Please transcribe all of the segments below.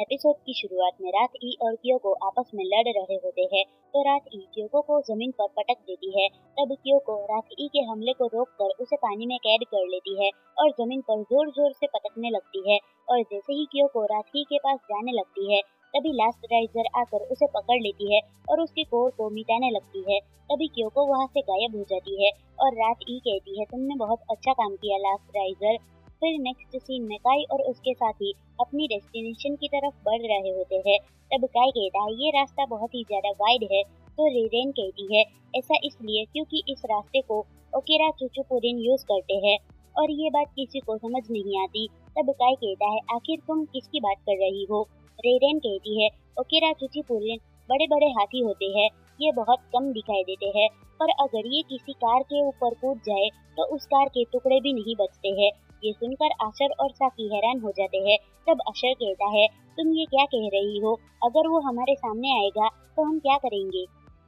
Episode की शुरुआत में रात ई और क्योको आपस में लड़ रहे होते हैं, तो रात ई क्योको को जमीन पर पटक देती है। तब क्योको रात ई के हमले को रोककर उसे पानी में कैद कर लेती है और जमीन पर जोर जोर से पटकने लगती है। और जैसे ही क्योको रात ई के पास जाने लगती है, तभी लास्ट राइजर आकर उसे पकड़ लेती है और उसके कोर को मिटाने लगती है। तभी क्योको वहाँ से गायब हो जाती है और रात ई कहती है, तुमने बहुत अच्छा काम किया लास्ट राइजर। फिर नेक्स्ट सीन में काई और उसके साथी अपनी डेस्टिनेशन की तरफ बढ़ रहे होते हैं। तब काई कहता है, ये रास्ता बहुत ही ज्यादा वाइड है। तो रेरेन कहती है, ऐसा इसलिए क्योंकि इस रास्ते को ओकेरा चुचुपुरिन यूज करते हैं। और ये बात किसी को समझ नहीं आती। तब काई कहता है, आखिर तुम किसकी बात कर रही हो? रेरेन कहती है, ओकेरा चुचुपुरिन बड़े बड़े हाथी होते हैं, ये बहुत कम दिखाई देते हैं, पर अगर ये किसी कार के ऊपर कूद जाए तो उस कार के टुकड़े भी नहीं बचते हैं। ये सुनकर आशर और साकी हैरान हो जाते हैं। तब अशर कहता है, तुम ये क्या कह रही हो? अगर वो हमारे सामने आएगा तो हम क्या करेंगे?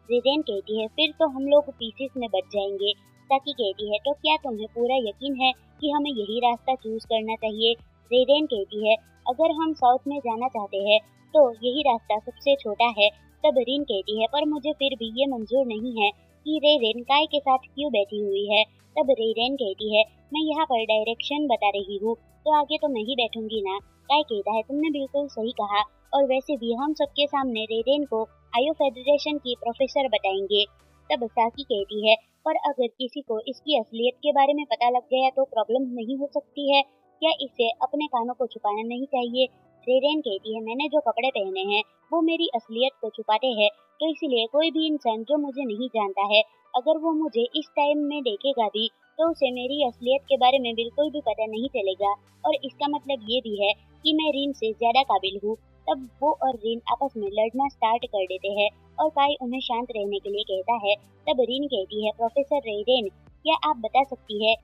रेरेन कहती है, फिर तो हम लोग पीसेस में बच जाएंगे। साकी कहती है, तो क्या तुम्हें पूरा यकीन है कि हमें यही रास्ता चूज करना चाहिए? रेरेन कहती है, अगर हम साउथ में जाना चाहते हैं तो यही रास्ता सबसे छोटा है। तब रिन कहती है, पर मुझे फिर भी ये मंजूर नहीं है कि रेरेन काय के साथ क्यों बैठी हुई है। तब रेरेन कहती है, मैं यहाँ पर डायरेक्शन बता रही हूँ, तो आगे तो मैं ही बैठूंगी ना। काय कहता है, तुमने बिल्कुल सही कहा, और वैसे भी हम सबके सामने रेरेन को आयो फेडरेशन की प्रोफेसर बताएंगे। तब साकी कहती है, पर अगर किसी को इसकी असलियत के बारे में पता लग गया तो प्रॉब्लम नहीं हो सकती है? क्या इसे अपने कानों को छुपाना नहीं चाहिए? रेरेन कहती है, मैंने जो कपड़े पहने हैं वो मेरी असलियत को छुपाते हैं, तो इसलिए कोई भी इंसान जो मुझे नहीं जानता है, अगर वो मुझे इस टाइम में देखेगा भी तो उसे मेरी असलियत के बारे में बिल्कुल भी पता नहीं चलेगा। और इसका मतलब ये भी है कि मैं रिन से ज्यादा काबिल हूँ। तब वो और रिन आपस में लड़ना स्टार्ट कर देते हैं और काई उन्हें शांत रहने के लिए कहता है। तब रिन कहती है, प्रोफेसर रेरेन, क्या आप बता सकती है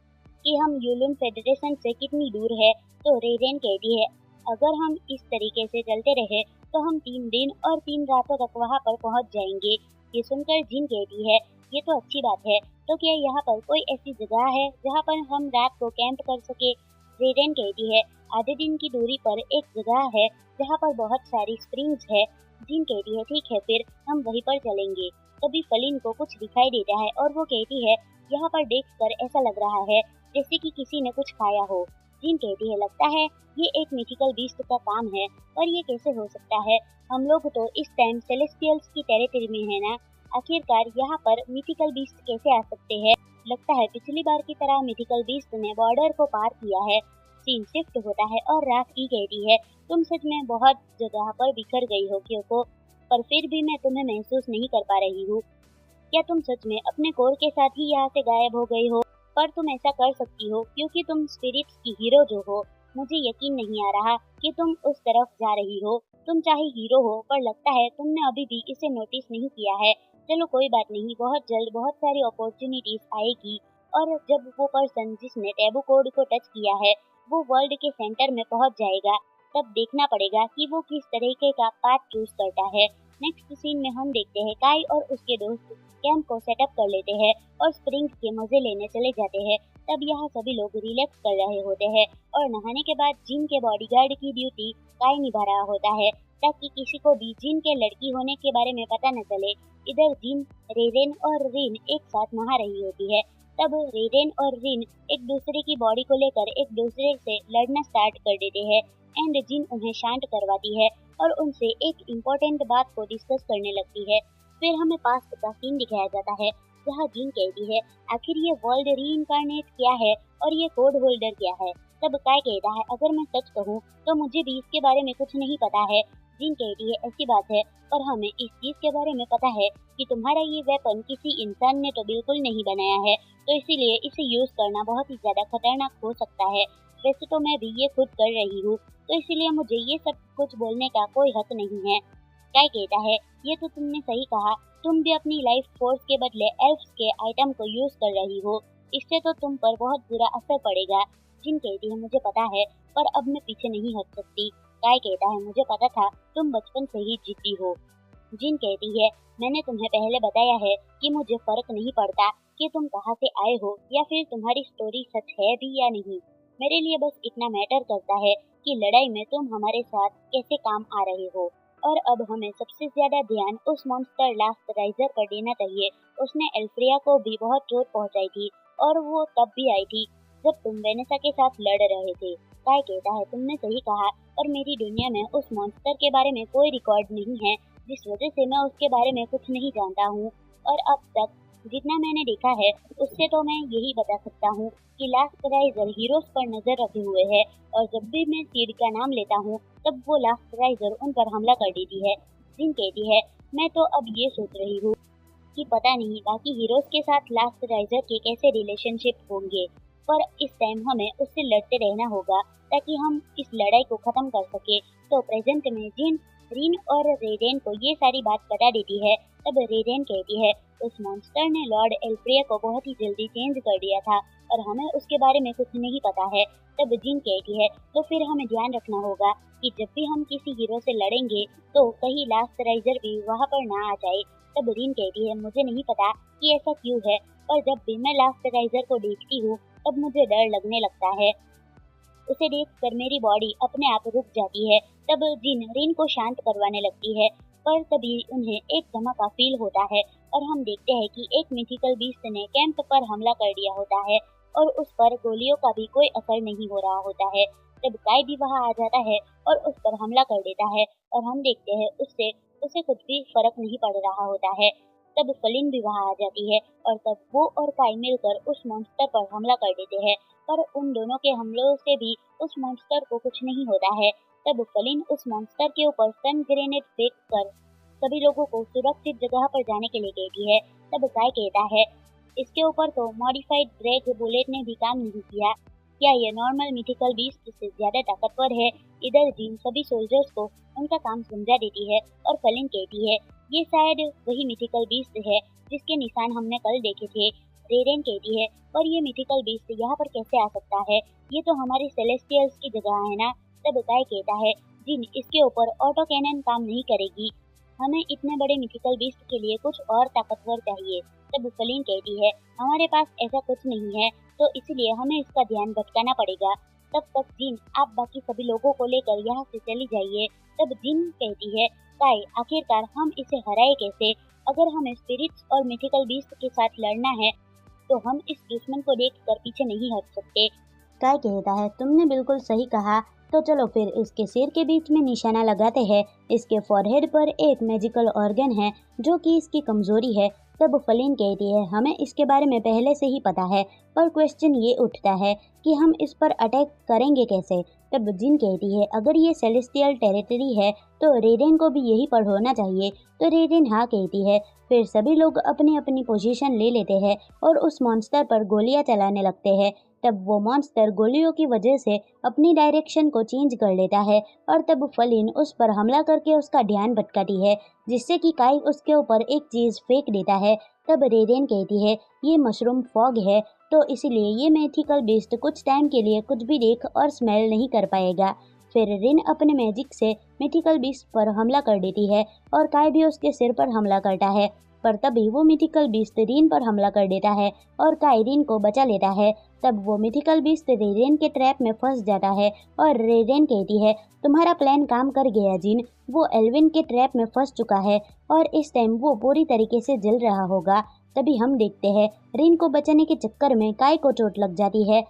कि हम यूलुन फेडरेशन से कितनी दूर है? तो रेरेन कहती है, अगर हम इस तरीके से चलते रहे तो हम 3 दिन और 3 रातों तक वहाँ पर पहुँच जाएंगे। ये सुनकर जिन कहती है, ये तो अच्छी बात है, तो क्या यहाँ पर कोई ऐसी जगह है जहाँ पर हम रात को कैंप कर सके? रेरेन कहती है, आधे दिन की दूरी पर एक जगह है जहाँ पर बहुत सारी स्प्रिंग्स है। जिन कहती है, ठीक है, फिर हम वहीं पर चलेंगे। तभी फलिन को कुछ दिखाई देता है और वो कहती है, यहाँ पर देखकर ऐसा लग रहा है जैसे कि किसी ने कुछ खाया हो। जिन कहती है, लगता है ये एक मिथिकल बीस्ट का काम है, पर ये कैसे हो सकता है? हम लोग तो इस टाइम सेलेस्टियल्स की टेरिटरी में है ना। आखिरकार यहाँ पर मिथिकल बीस्ट कैसे आ सकते हैं? लगता है पिछली बार की तरह मिथिकल बीस्ट ने बॉर्डर को पार किया है। सीन शिफ्ट होता है और रात ई कहती है, तुम सच में बहुत जगह पर बिखर गई हो क्योंकि, पर फिर भी मैं तुम्हें महसूस नहीं कर पा रही हूँ। क्या तुम सच में अपने कोर के साथ ही यहाँ से गायब हो गई हो? पर तुम ऐसा कर सकती हो क्योंकि तुम स्पिरिट्स की हीरो जो हो। मुझे यकीन नहीं आ रहा कि तुम उस तरफ जा रही हो। तुम चाहे हीरो हो, पर लगता है तुमने अभी भी इसे नोटिस नहीं किया है। चलो कोई बात नहीं, बहुत जल्द बहुत सारी अपॉर्चुनिटीज आएगी, और जब वो पर्सन जिसने टैबू कोड को टच किया है वो वर्ल्ड के सेंटर में पहुंच जाएगा, तब देखना पड़ेगा कि वो किस तरीके का पाथ चूज करता है। नेक्स्ट सीन में हम देखते हैं काई और उसके दोस्त कैंप को सेटअप कर लेते हैं और स्प्रिंग्स के मजे लेने चले जाते हैं। तब यहाँ सभी लोग रिलैक्स कर रहे होते हैं और नहाने के बाद जिन के बॉडीगार्ड की ड्यूटी काई निभा रहा होता है, ताकि किसी को भी जिन के लड़की होने के बारे में पता न चले। इधर जिन, रेरेन और रिन एक साथ नहा रही होती है। तब रेरेन और रिन एक दूसरे की बॉडी को लेकर एक दूसरे से लड़ना स्टार्ट कर देते हैं एंड जिन उन्हें शांत करवाती है और उनसे एक इम्पोर्टेंट बात को डिस्कस करने लगती है। फिर हमें पास्ट का सीन दिखाया जाता है जहाँ जिन कहती है, आखिर ये वर्ल्ड रीइंकारनेट क्या है और ये कोड होल्डर क्या है? तब काय कहता है, अगर मैं सच कहूँ तो मुझे भी इसके बारे में कुछ नहीं पता है। जिन कहती है, ऐसी बात है, पर हमें इस चीज के बारे में पता है कि तुम्हारा ये वेपन किसी इंसान ने तो बिल्कुल नहीं बनाया है, तो इसीलिए इसे यूज करना बहुत ही ज्यादा खतरनाक हो सकता है। वैसे तो मैं भी ये खुद कर रही हूँ, तो इसीलिए मुझे ये सब कुछ बोलने का कोई हक नहीं है। काय कहता है, ये तो तुमने सही कहा, तुम भी अपनी लाइफ फोर्स के बदले एल्फ्स के आइटम को यूज कर रही हो, इससे तो तुम पर बहुत बुरा असर पड़ेगा। जिन कहती है, मुझे पता है, पर अब मैं पीछे नहीं हट सकती। काय कहता है, मुझे पता था तुम बचपन से ही जिद्दी हो। जिन कहती है, मैंने तुम्हें पहले बताया है कि मुझे फर्क नहीं पड़ता कि तुम कहाँ से आए हो या फिर तुम्हारी स्टोरी सच है भी या नहीं। मेरे लिए बस इतना मैटर करता है कि लड़ाई में तुम हमारे साथ कैसे काम आ रहे हो। और अब हमें सबसे ज्यादा ध्यान उस मॉन्स्टर लास्ट राइजर पर देना चाहिए। उसने एल्फ्रिया को भी बहुत चोट पहुंचाई थी और वो तब भी आई थी जब तुम वेनेसा के साथ लड़ रहे थे। काय कहता है तुमने सही कहा, और मेरी दुनिया में उस मॉन्स्टर के बारे में कोई रिकॉर्ड नहीं है, जिस वजह से मैं उसके बारे में कुछ नहीं जानता हूँ। और अब तक जितना मैंने देखा है उससे तो मैं यही बता सकता हूँ कि लास्ट राइजर हीरोज पर नजर रखे हुए है, और जब भी मैं सीड का नाम लेता हूँ तब वो लास्ट राइजर उन पर हमला कर देती है। जिन कहती है मैं तो अब ये सोच रही हूँ कि पता नहीं बाकी हीरोज के साथ लास्ट राइजर के कैसे रिलेशनशिप होंगे, पर इस टाइम हमें उससे लड़ते रहना होगा ताकि हम इस लड़ाई को खत्म कर सके। तो प्रेजेंट में जिन रीन और रेडेन को ये सारी बात बता देती है, तब रेडेन कहती है उस मॉन्स्टर ने लॉर्ड एल्फ्रिया को बहुत ही जल्दी चेंज कर दिया था और हमें उसके बारे में कुछ नहीं पता है। तब जिन कहती है तो फिर हमें ध्यान रखना होगा कि जब भी हम किसी हीरो से लड़ेंगे तो कहीं लास्ट राइजर भी वहाँ पर ना आ जाए। तब रीन कहती है मुझे नहीं पता कि ऐसा क्यों है, पर जब भी मैं लास्ट राइजर को देखती हूँ तब मुझे डर लगने लगता है। उसे देखकर मेरी बॉडी अपने आप रुक जाती है। तब जिन रीन को शांत करवाने लगती है, पर तभी उन्हें एक धमाका फील होता है और हम देखते हैं कि एक मिथिकल बीस्ट ने कैंप पर हमला कर दिया होता है और उस पर गोलियों का भी कोई असर नहीं हो रहा होता है। तब काय भी वहां आ जाता है और उस पर हमला कर देता है और हम देखते हैं उससे उसे कुछ भी फर्क नहीं पड़ रहा होता है। तब फलिन भी वहां आ जाती है और तब वो और काय मिलकर उस मॉन्स्टर पर हमला कर देते हैं, पर उन दोनों के हमलों से भी उस मॉन्स्टर को कुछ नहीं होता है। तब फलिन उस मॉन्स्टर के ऊपर स्टन ग्रेनेड फेंक कर सभी लोगों को सुरक्षित जगह पर जाने के लिए कहती है। तब काय कहता है इसके ऊपर तो मॉडिफाइड ड्रैग बुलेट ने भी काम नहीं किया, क्या ये नॉर्मल मिथिकल बीस्ट से ज्यादा ताकतवर है। इधर जीन सभी सोल्जर्स को उनका काम समझा देती है और फलिन कहती है ये शायद वही मिथिकल बीस्ट है जिसके निशान हमने कल देखे थे। रेडेन कहती है पर ये मिथिकल बीस्ट यहाँ पर कैसे आ सकता है, ये तो हमारी सेलेस्टियल्स की जगह है ना। तब काय कहता है जिन इसके ऊपर ऑटो कैनन काम नहीं करेगी, हमें इतने बड़े मिथिकल बीस्ट के लिए कुछ और ताकतवर चाहिए। तब फलिन कहती है हमारे पास ऐसा कुछ नहीं है, तो इसलिए हमें इसका ध्यान भटकाना पड़ेगा। तब तक जिन आप बाकी सभी लोगों को लेकर यहाँ से चली जाइए। तब जिन कहती है काय आखिरकार हम इसे हराए कैसे, अगर हमें स्पिरिट्स और मिथिकल बीस्ट के साथ लड़ना है तो हम इस दुश्मन को देखकर पीछे नहीं हट सकते। काय कहता है तुमने बिल्कुल सही कहा, तो चलो फिर इसके सिर के बीच में निशाना लगाते हैं। इसके फॉरहेड पर एक मैजिकल ऑर्गन है जो कि इसकी कमजोरी है। तब फलिन कहती है हमें इसके बारे में पहले से ही पता है, पर क्वेश्चन ये उठता है कि हम इस पर अटैक करेंगे कैसे। तब जिन कहती है अगर ये सेलेस्टियल टेरिटरी है तो रेडेन को भी यही पर होना चाहिए। तो रेडेन हाँ कहती है। फिर सभी लोग अपनी अपनी पोजीशन ले लेते हैं और उस मॉन्स्टर पर गोलियां चलाने लगते हैं। तब वो मॉन्स्टर गोलियों की वजह से अपनी डायरेक्शन को चेंज कर लेता है और तब फलिन उस पर हमला करके उसका ध्यान भटकाती है, जिससे कि काई उसके ऊपर एक चीज फेंक देता है। तब रेडेन कहती है ये मशरूम फॉग है, तो इसलिए ये मैथिकल बीस्ट कुछ टाइम के लिए कुछ भी देख और स्मेल नहीं कर पाएगा। फिर रिन अपने मैजिक से मिथिकल बीस्ट पर हमला कर देती है और काय भी उसके सिर पर हमला करता है, पर तभी वो मिथिकल बीस्ट रिन पर हमला कर देता है और काय रिन को बचा लेता है। तब वो मिथिकल बीस्ट रेडेन के ट्रैप में फंस जाता है और रेडेन कहती है तुम्हारा प्लान काम कर गया जिन, वो एल्विन के ट्रैप में फंस चुका है और इस टाइम वो पूरी तरीके से जल रहा होगा। तभी हम देखते हैं रिन को बचाने के चक्कर में काय को चोट लग जाती है।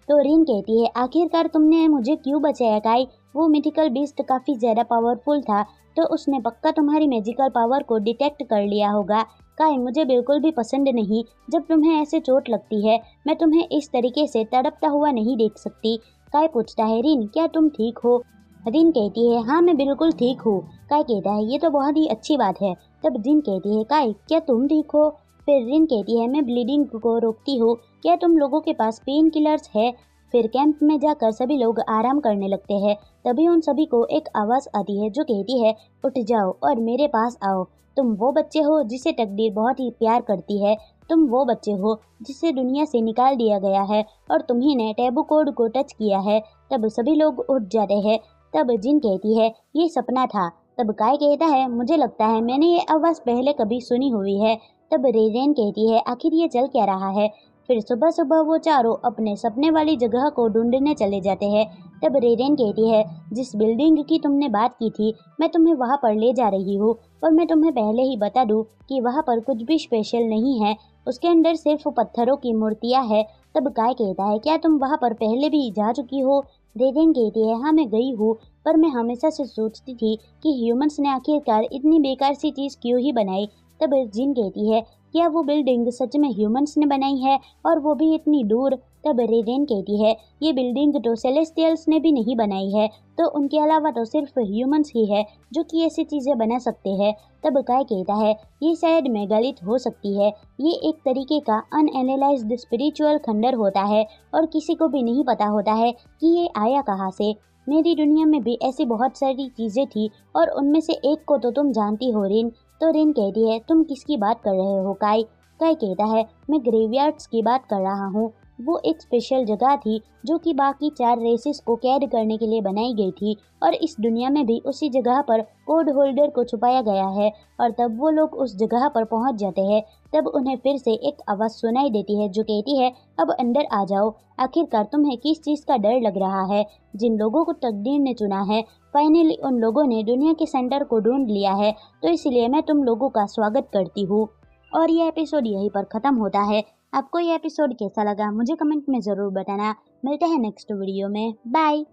तो रिन कहती है आखिरकार तुमने मुझे क्यों बचाया काय, वो मिथिकल बीस्ट काफी ज्यादा पावरफुल था, तो उसने पक्का तुम्हारी मैजिकल पावर को डिटेक्ट कर लिया होगा। काय मुझे बिल्कुल भी पसंद नहीं जब तुम्हें ऐसे चोट लगती है, मैं तुम्हें इस तरीके से तड़पता हुआ नहीं देख सकती। काय पूछता है रिन क्या तुम ठीक हो। रिन कहती है हाँ मैं बिल्कुल ठीक हूँ। काय कहता है ये तो बहुत ही अच्छी बात है। तब रिन कहती है काय क्या तुम ठीक हो। फिर रिन कहती है मैं ब्लीडिंग को रोकती हूँ, क्या तुम लोगों के पास पेन किलर्स है। फिर कैंप में जाकर सभी लोग आराम करने लगते हैं। तभी उन सभी को एक आवाज़ आती है जो कहती है उठ जाओ और मेरे पास आओ, तुम वो बच्चे हो जिसे तकदीर बहुत ही प्यार करती है, तुम वो बच्चे हो जिसे दुनिया से निकाल दिया गया है और तुम्ही ने टैबू कोड को टच किया है। तब सभी लोग उठ जाते हैं। तब जिन कहती है ये सपना था। तब काय कहता है मुझे लगता है मैंने ये आवाज़ पहले कभी सुनी हुई है। तब रेडेन कहती है आखिर ये चल क्या रहा है। फिर सुबह सुबह वो चारों अपने सपने वाली जगह को ढूंढने चले जाते हैं। तब रेडेन कहती है, जिस बिल्डिंग की तुमने बात की थी मैं तुम्हें वहाँ पर ले जा रही हूँ, और मैं तुम्हें पहले ही बता दूँ कि वहाँ पर कुछ भी स्पेशल नहीं है, उसके अंदर सिर्फ पत्थरों की मूर्तियाँ है। तब काय कहता है, क्या तुम वहाँ पर पहले भी जा चुकी हो? रेडेन कहती है, हाँ मैं गई हूँ, पर मैं हमेशा से सोचती थी कि ह्यूमंस ने आखिरकार इतनी बेकार सी चीज़ क्यों ही बनाई। तब जिन कहती है, क्या वो बिल्डिंग सच में ह्यूमंस ने बनाई है, और वो भी इतनी दूर? तब रेडेन कहती है, ये बिल्डिंग तो सेलेस्टियल्स ने भी नहीं बनाई है, तो उनके अलावा तो सिर्फ ह्यूमंस ही है जो कि ऐसी चीज़ें बना सकते हैं। तब काय कहता है, ये शायद मेगालिथ हो सकती है, ये एक तरीके का अनएनालाइज्ड स्पिरिचुअल खंडर होता है, और किसी को भी नहीं पता होता है कि ये आया कहाँ से। मेरी दुनिया में भी ऐसी बहुत सारी चीज़ें थी, और उनमें से एक को तो तुम जानती हो रिन। तो रिन कहती है, तुम किसकी बात कर रहे हो काय? काय कहता है, मैं ग्रेवयार्ड्स की बात कर रहा हूँ। वो एक स्पेशल जगह थी जो कि बाकी 4 रेसेस को कैद करने के लिए बनाई गई थी, और इस दुनिया में भी उसी जगह पर कोड होल्डर को छुपाया गया है। और तब वो लोग उस जगह पर पहुंच जाते हैं, तब उन्हें फिर से एक आवाज़ सुनाई देती है जो कहती है, अब अंदर आ जाओ। आखिरकार तुम्हें किस चीज़ का डर लग रहा है? जिन लोगों को तकदीर ने चुना है, फाइनली उन लोगों ने दुनिया के सेंटर को ढूंढ लिया है, तो इसलिए मैं तुम लोगों का स्वागत करती हूँ। और ये एपिसोड यहीं पर ख़त्म होता है। आपको ये एपिसोड कैसा लगा मुझे कमेंट में ज़रूर बताना। मिलते हैं नेक्स्ट वीडियो में। बाय।